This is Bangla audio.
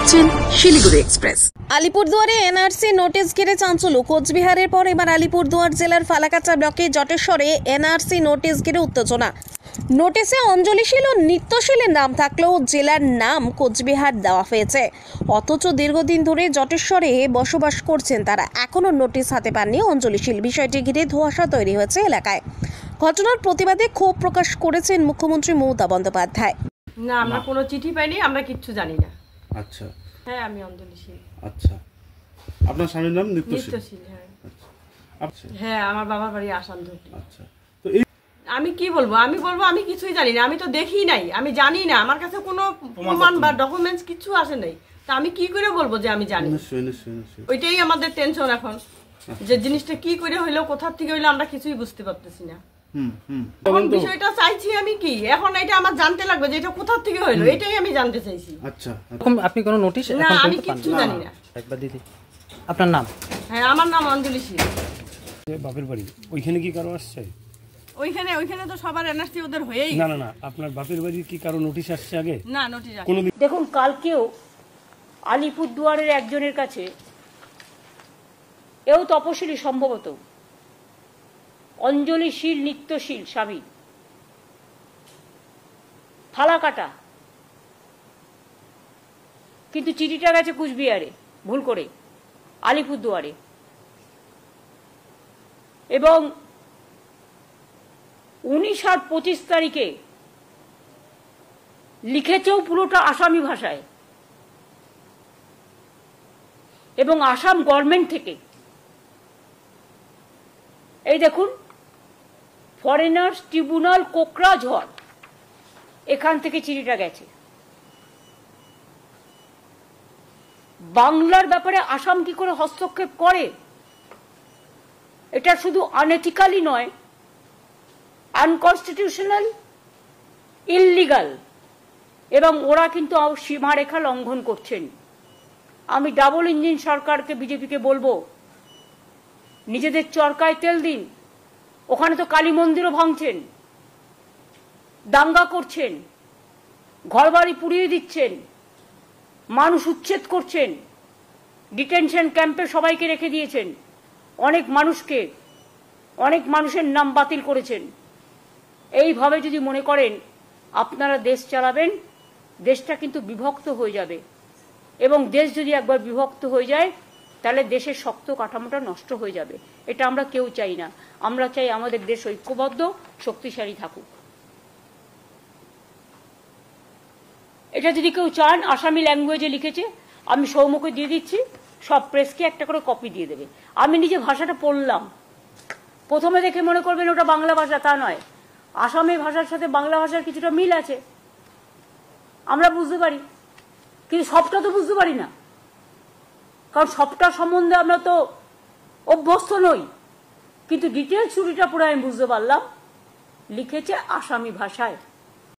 দেখছেন শিলিগুড়ি এক্সপ্রেস। আলিপুরদুয়ারে এনআরসি নোটিশ ঘিরে চাঞ্চল্য। কোচবিহারের পর এবার আলিপুরদুয়ার জেলার ফালাকাটা ব্লকে জটেশ্বরে এনআরসি নোটিশ ঘিরে উত্তেজনা। নোটিশে অঞ্জলিশীল ও নৃত্যশীলের নাম থাকলেও জেলার নাম কোচবিহার দেওয়া হয়েছে। অথচ দীর্ঘদিন ধরে জটেশ্বরে বসবাস করছেন তারা, এখনও নোটিশ হাতে পাননি অঞ্জলিশীল। বিষয়টি ঘিরে ধোঁয়াশা তৈরি হয়েছে এলাকায়। ঘটনার প্রতিবাদে ক্ষোভ প্রকাশ করেছেন মুখ্যমন্ত্রী মমতা বন্দ্যোপাধ্যায়। না, আমরা কোনো চিঠি পাইনি, আমরা কিচ্ছু জানি না। আচ্ছা, হ্যাঁ, আমি অঞ্জলিশীল। আচ্ছা, আপনার স্বামীর নাম নৃত্যশীল? হ্যাঁ। আচ্ছা, হ্যাঁ, আমার বাবার বাড়ি আসানধুটি। আচ্ছা, তো এই আমি কি বলবো, আমি কিছুই জানি না, আমি তো দেখি নাই, আমি জানি না, আমার কাছে কোনো প্রমাণ বা ডকুমেন্টস কিছু আসে নাই, তা আমি কি করে বলবো যে আমি জানি? ওইটাই আমাদের টেনশন এখন, যে জিনিসটা কি করে হইলো, কোথা থেকে হইলো, আমরা কিছুই বুঝতে পারতেছি না। এখন বিষয়টা চাইছি আমি কি, এখন এটা আমার জানতে লাগবে যে এটা কোথা থেকে হইলো, এটাই আমি জানতে চাইছি। আচ্ছা, আপনি কোনো নোটিশ না, আমি কিছু জানি না। একবার দিদি, আপনার নাম? হ্যাঁ, আমার নাম অঞ্জলিশীল। বাপের বাড়ি ওইখানে কি কারো আসছে? ওইখানে তো সবার এনআরসি ওদের হয়েই না না না, আপনার বাপের বাড়ির কি কারো নোটিশ আসছে আগে? না, নোটিশ আসে। কোনোদিন দেখুন, কালকেও আলিপুরদুয়ারের একজনের কাছে, এও তপশিলি সম্ভবত, অঞ্জলিশীল নৃত্যশীল স্বামী, ফালাকাটা, কিন্তু চিঠিটা গেছে কুচবিহারে, ভুল করে আলিপুরদুয়ারে। এবং 19 আর 25 তারিখে লিখেছেও পুরোটা আসামি ভাষায়, এবং আসাম গভর্নমেন্ট থেকে। এই দেখুন, ফরেনার্স ট্রিব্যুনাল কোকরাঝড়, এখান থেকে চিঠিটা গেছে। বাংলার ব্যাপারে আসাম কি করে হস্তক্ষেপ করে? এটা শুধু আনএথিক্যালি নয়, আনকনস্টিটিউশনাল, ইললিগাল, এবং ওরা কিন্তু সীমারেখা লঙ্ঘন করছেন। আমি ডাবল ইঞ্জিন সরকারকে, বিজেপিকে বলবো, নিজেদের চরকায় তেল দিন। ওখানে তো কালী মন্দিরও ভাঙছেন, দাঙ্গা করছেন, ঘরবাড়ি পুড়িয়ে দিচ্ছেন, মানুষ উচ্ছেদ করছেন, ডিটেনশন ক্যাম্পে সবাইকে রেখে দিয়েছেন, অনেক মানুষের নাম বাতিল করেছেন। এইভাবে যদি মনে করেন আপনারা দেশ চালাবেন, দেশটা কিন্তু বিভক্ত হয়ে যাবে। এবং দেশ যদি একবার বিভক্ত হয়ে যায়, তাহলে দেশের শক্ত কাঠামোটা নষ্ট হয়ে যাবে। এটা আমরা কেউ চাই না। আমরা চাই আমাদের দেশ ঐক্যবদ্ধ, শক্তিশালী থাকুক। এটা যদি কেউ চান, আসামি ল্যাঙ্গুয়েজে লিখেছে, আমি সৌম্যকে দিয়ে দিচ্ছি, সব প্রেসকে একটা করে কপি দিয়ে দেবে। আমি নিজে ভাষাটা পড়লাম, প্রথমে দেখে মনে করবেন ওটা বাংলা ভাষা, তা নয়। আসামি ভাষার সাথে বাংলা ভাষার কিছুটা মিল আছে, আমরা বুঝতে পারি, কিন্তু সবটা তো বুঝতে পারি না, কারণ সবটা সম্বন্ধে আমরা তো অভ্যস্ত নই। কিন্তু ডিটেলস ছুরিটা পুরো আমি বুঝতে পারলাম, লিখেছে আসামি ভাষায়।